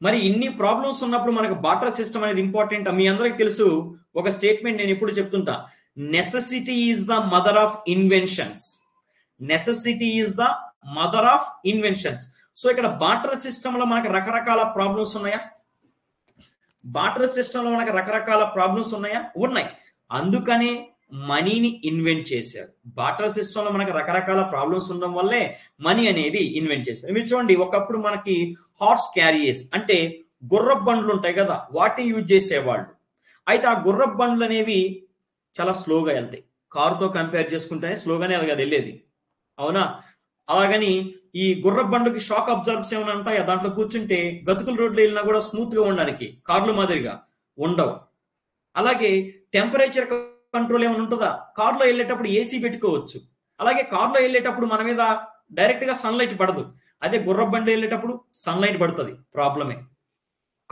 [SPEAKER 1] మరి ఇన్ని ప్రాబ్లమ్స్ ఉన్నప్పుడు మనకు బార్టర్ సిస్టమ్ అనేది ఇంపార్టెంట్. మీ అందరికి తెలుసు ఒక స్టేట్మెంట్ నేను ఎప్పుడు చెప్తుంటా, necessity is the mother of inventions. So ఇక్కడ బార్టర్ సిస్టమ్ లో మనకు రకరకాల ప్రాబ్లమ్స్ ఉన్నాయా? ఉన్నాయి. అందుకనే మనీని ఇన్వెంట్ చేశారు. బార్టర్ సిస్టమ్ లో మనకు రకరకాల ప్రాబ్లమ్స్ ఉండడం వల్లే మనీ అనేది ఇన్వెంట్ చేశారు. మీరు చూడండి, ఒకప్పుడు మనకి హార్స్ క్యారియర్స్ అంటే గుర్రపు బండ్లు ఉంటాయి కదా, వాటిని యూజ్ చేసేవాళ్ళు. అయితే ఆ గుర్రపు బండ్లు అనేవి చాలా స్లోగా వెళ్తాయి, కారుతో కంపేర్ చేసుకుంటే స్లోగానే అది వెళ్ళేది, అవునా? అలాగని ఈ గుర్రపు బండ్లకి షాక్ అబ్జర్వర్స్ ఏమైనా ఉంటాయా? దాంట్లో కూర్చుంటే గతుకుల రోడ్లు వెళ్ళినా కూడా స్మూత్ గా ఉండడానికి కార్ల మాదిరిగా ఉండవు. అలాగే టెంపరేచర్ కంట్రోల్ ఏమైనా ఉంటుందా? కార్లో వెళ్ళేటప్పుడు ఏసీ పెట్టుకోవచ్చు, అలాగే కార్లో వెళ్ళేటప్పుడు మన మీద డైరెక్ట్ గా సన్లైట్ పడదు. అదే గుర్రపు బండి వెళ్ళేటప్పుడు సన్లైట్ పడుతుంది, ప్రాబ్లమే.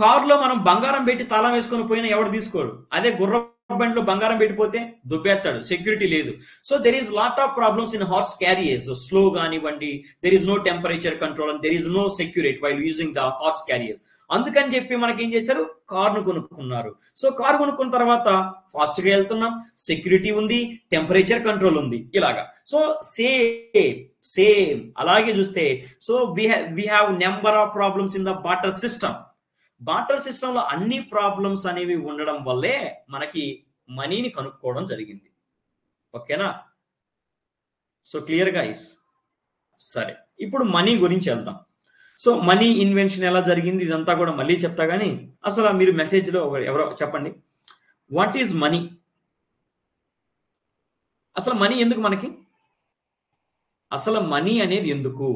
[SPEAKER 1] కార్లో మనం బంగారం పెట్టి తాళం వేసుకొని పోయినా ఎవరు తీసుకోరు, అదే గుర్రపు బండిలో బంగారం పెట్టిపోతే దుబ్బేస్తాడు, సెక్యూరిటీ లేదు. So there is lot of problems in horse carriers. Slow కానివ్వండి, there is no temperature control and there is no security while using the horse carriers. అందుకని చెప్పి మనకి ఏం చేశారు? కార్ను కొనుక్కున్నారు. సో కారు కొనుక్కున్న తర్వాత ఫాస్ట్ గా వెళ్తున్నాం, సెక్యూరిటీ ఉంది, టెంపరేచర్ కంట్రోల్ ఉంది, ఇలాగా. సో సేమ్ అలాగే చూస్తే so we have number of problems in the barter system. Barter system లో అన్ని ప్రాబ్లమ్స్ అనేవి ఉండడం వల్లే మనకి మనీని కనుక్కోవడం జరిగింది. ఓకేనా? So clear guys? సరే, ఇప్పుడు మనీ గురించి వెళ్దాం. సో మనీ ఇన్వెన్షన్ ఎలా జరిగింది ఇదంతా కూడా మళ్ళీ చెప్తా కానీ అసలు మీరు మెసేజ్లో ఎవరో చెప్పండి, వాట్ ఈజ్ మనీ? అసలు మనీ ఎందుకు మనకి? అసలు మనీ అనేది ఎందుకు?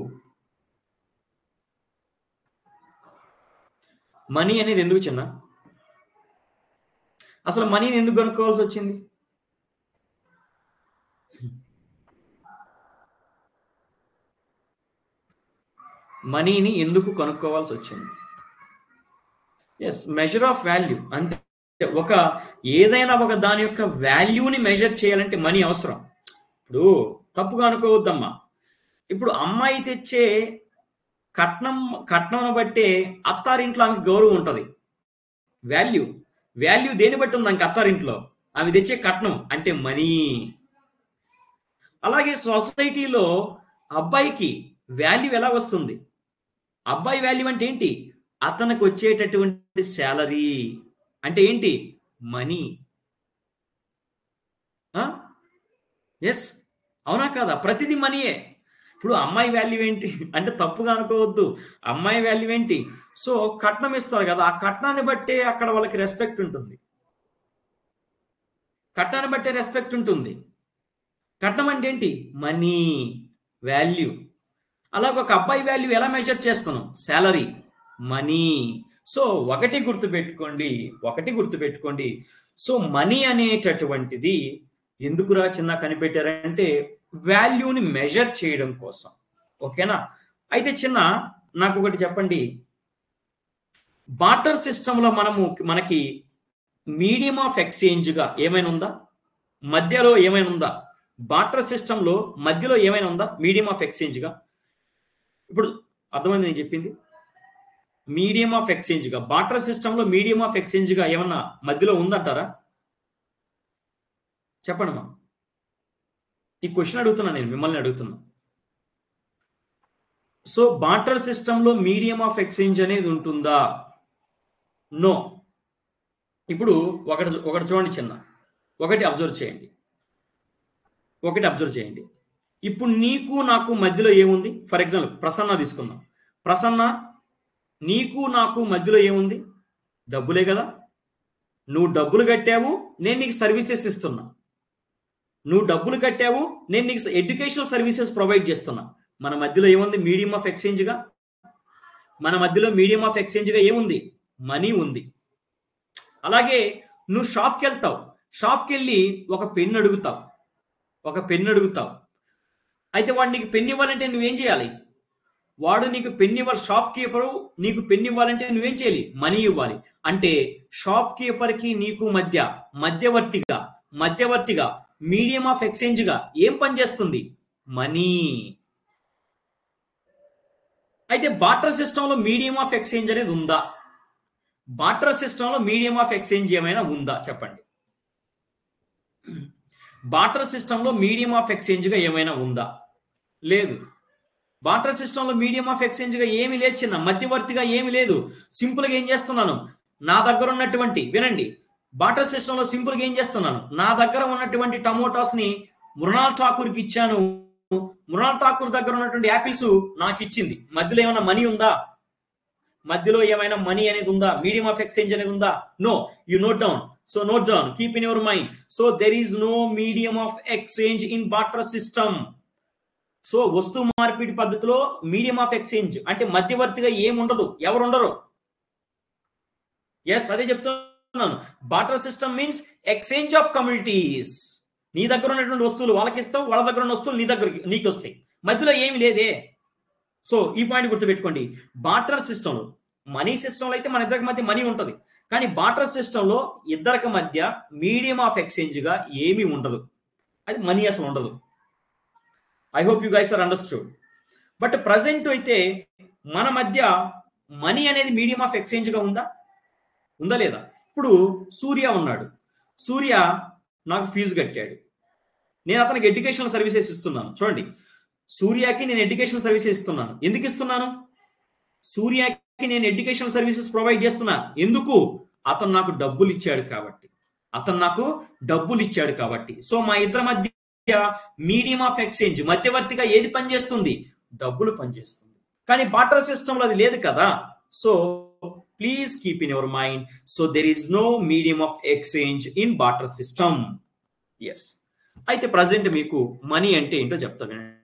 [SPEAKER 1] మనీ అనేది ఎందుకు చిన్న? అసలు మనీని ఎందుకు కనుక్కోవాల్సి వచ్చింది? మనీని ఎందుకు కనుక్కోవాల్సి వచ్చింది? Yes, measure of value. అంతే, ఒక ఏదైనా ఒక దాని యొక్క వాల్యూని మెజర్ చేయాలంటే మనీ అవసరం. ఇప్పుడు తప్పుగా అనుకోవద్దమ్మా, ఇప్పుడు అమ్మాయి తెచ్చే కట్నం బట్టే అత్తారింట్లో ఆమెకు గౌరవం ఉంటుంది. వాల్యూ దేని బట్టి ఉంది? ఆమెకి అత్తారింట్లో ఆమె తెచ్చే కట్నం అంటే మనీ. అలాగే సొసైటీలో అబ్బాయికి వాల్యూ ఎలా వస్తుంది? అబ్బాయి వాల్యూ అంటే ఏంటి? అతనికి వచ్చేటటువంటి శాలరీ అంటే ఏంటి? మనీ. ఎస్, అవునా కాదా? ప్రతిదీ మనీయే. ఇప్పుడు అమ్మాయి వాల్యూ ఏంటి అంటే తప్పుగా అనుకోవద్దు, అమ్మాయి వాల్యూ ఏంటి? సో కట్నం ఇస్తారు కదా, ఆ కట్నాన్ని బట్టే అక్కడ వాళ్ళకి రెస్పెక్ట్ ఉంటుంది. కట్నాన్ని బట్టే రెస్పెక్ట్ ఉంటుంది. కట్నం అంటే ఏంటి? Money value. అలాగే ఒక అబ్బాయి వాల్యూ ఎలా మెజర్ చేస్తాను? Salary, money. సో ఒకటి గుర్తుపెట్టుకోండి. సో మనీ అనేటటువంటిది ఎందుకురా చిన్న కనిపెట్టారంటే వాల్యూని మెజర్ చేయడం కోసం. ఓకేనా? అయితే చిన్న నాకు ఒకటి చెప్పండి, బార్టర్ సిస్టంలో మనకి మీడియం ఆఫ్ ఎక్స్చేంజ్గా ఏమైనా ఉందా? మధ్యలో ఏమైనా ఉందా? బార్టర్ సిస్టంలో మధ్యలో ఏమైనా ఉందా మీడియం ఆఫ్ ఎక్స్చేంజ్గా? ఇప్పుడు అర్థమైంది నేను చెప్పింది? మీడియం ఆఫ్ ఎక్స్చేంజ్గా, బార్టర్ సిస్టంలో మీడియం ఆఫ్ ఎక్స్చేంజ్గా ఏమన్నా మధ్యలో ఉందంటారా? చెప్పండి మా. ఈ క్వశ్చన్ అడుగుతున్నా, నేను మిమ్మల్ని అడుగుతున్నా. సో బార్టర్ సిస్టంలో మీడియం ఆఫ్ ఎక్స్చేంజ్ అనేది ఉంటుందా? నో. ఇప్పుడు ఒకటి చూడండి చిన్న, ఒకటి అబ్జర్వ్ చేయండి. ఇప్పుడు నీకు నాకు మధ్యలో ఏముంది? ఫర్ ఎగ్జాంపుల్ ప్రసన్న తీసుకుందాం. ప్రసన్న, నీకు నాకు మధ్యలో ఏముంది? డబ్బులే కదా. నువ్వు డబ్బులు కట్టావు, నేను నీకు సర్వీసెస్ ఇస్తున్నా. నువ్వు డబ్బులు కట్టావు, నేను నీకు ఎడ్యుకేషనల్ సర్వీసెస్ ప్రొవైడ్ చేస్తున్నా. మన మధ్యలో ఏముంది? మీడియం ఆఫ్ ఎక్స్చేంజ్గా. మన మధ్యలో మీడియం ఆఫ్ ఎక్స్చేంజ్గా ఏముంది? మనీ ఉంది. అలాగే నువ్వు షాప్కి వెళ్తావు, షాప్కి వెళ్ళి ఒక పెన్ను అడుగుతావు. అయితే వాడు నీకు పెన్ను ఇవ్వాలంటే నువ్వేం చేయాలి? వాడు నీకు పెన్ను ఇవ్వాలి, షాప్ కీపరు నీకు పెన్ను ఇవ్వాలంటే నువ్వేం చేయాలి? మనీ ఇవ్వాలి. అంటే షాప్ కీపర్కి నీకు మధ్యవర్తిగా మీడియం ఆఫ్ ఎక్స్చేంజ్గా ఏం పనిచేస్తుంది? మనీ. అయితే బార్టర్ సిస్టంలో మీడియం ఆఫ్ ఎక్స్చేంజ్ అనేది ఉందా? బార్టర్ సిస్టంలో మీడియం ఆఫ్ ఎక్స్చేంజ్ ఏమైనా ఉందా చెప్పండి? బార్టర్ సిస్టంలో మీడియం ఆఫ్ ఎక్స్చేంజ్గా ఏమైనా ఉందా? లేదు. బార్టర్ సిస్టంలో మీడియం ఆఫ్ ఎక్స్చేంజ్గా ఏమీ లేదు చిన్న, మధ్యవర్తిగా ఏమీ లేదు. సింపుల్గా ఏం చేస్తున్నాను? నా దగ్గర ఉన్నటువంటి, వినండి, బార్టర్ సిస్టంలో సింపుల్గా ఏం చేస్తున్నాను? నా దగ్గర ఉన్నటువంటి టమోటాస్ని మృణాల్ ఠాకూర్కి ఇచ్చాను. మృణాల్ ఠాకూర్ దగ్గర ఉన్నటువంటి యాపిల్స్ నాకు ఇచ్చింది. మధ్యలో ఏమైనా మనీ ఉందా? మధ్యలో ఏమైనా మనీ అనేది ఉందా? మీడియం ఆఫ్ ఎక్స్చేంజ్ అనేది ఉందా? No. You note down. So note down, keep in your mind. So there is no medium of exchange in barter system. So వస్తు మార్పిడి పద్ధతిలో మీడియం ఆఫ్ ఎక్స్చేంజ్ అంటే మధ్యవర్తిగా ఏముండదు, ఎవరు ఉండరు. ఎస్, అదే చెప్తున్నాను. Barter system means exchange of communities. నీ దగ్గర ఉన్నటువంటి వస్తువులు వాళ్ళకి ఇస్తావు, వాళ్ళ దగ్గర ఉన్న వస్తువులు నీకు వస్తాయి. మధ్యలో ఏమి లేదే. సో ఈ పాయింట్ గుర్తుపెట్టుకోండి. బార్టర్ సిస్టంలో, మనీ సిస్టంలో అయితే మన ఇద్దరికి మధ్య మనీ ఉంటుంది, కానీ బార్టర్ సిస్టంలో ఇద్దరికి మధ్య మీడియం ఆఫ్ ఎక్స్చేంజ్గా ఏమీ ఉండదు. అది మనీ అసలు ఉండదు. I hope you guys are understood. But present అయితే మన మధ్య మనీ అనేది మీడియం ఆఫ్ ఎక్స్చేంజ్గా ఉందా లేదా? ఇప్పుడు సూర్య ఉన్నాడు. సూర్య నాకు ఫీజు కట్టాడు, నేను అతనికి ఎడ్యుకేషనల్ సర్వీసెస్ ఇస్తున్నాను. చూడండి, సూర్యకి నేను ఎడ్యుకేషనల్ సర్వీసెస్ ఇస్తున్నాను. ఎందుకు ఇస్తున్నాను? సూర్యకి నేను ఎడ్యుకేషనల్ సర్వీసెస్ ప్రొవైడ్ చేస్తున్నా. ఎందుకు? అతను నాకు డబ్బులు ఇచ్చాడు కాబట్టి. సో మా ఇద్దరి మధ్య మీడియం ఆఫ్ ఎక్స్చేంజ్, మధ్యవర్తిగా ఏది పనిచేస్తుంది? డబ్బులు పనిచేస్తుంది. కానీ బాటర్ సిస్టంలో అది లేదు కదా. So please keep in your mind, so there is no medium of exchange in barter system. Yes. అయితే ప్రజెంట్ మీకు మనీ అంటే ఏంటో చెప్తా వినండి.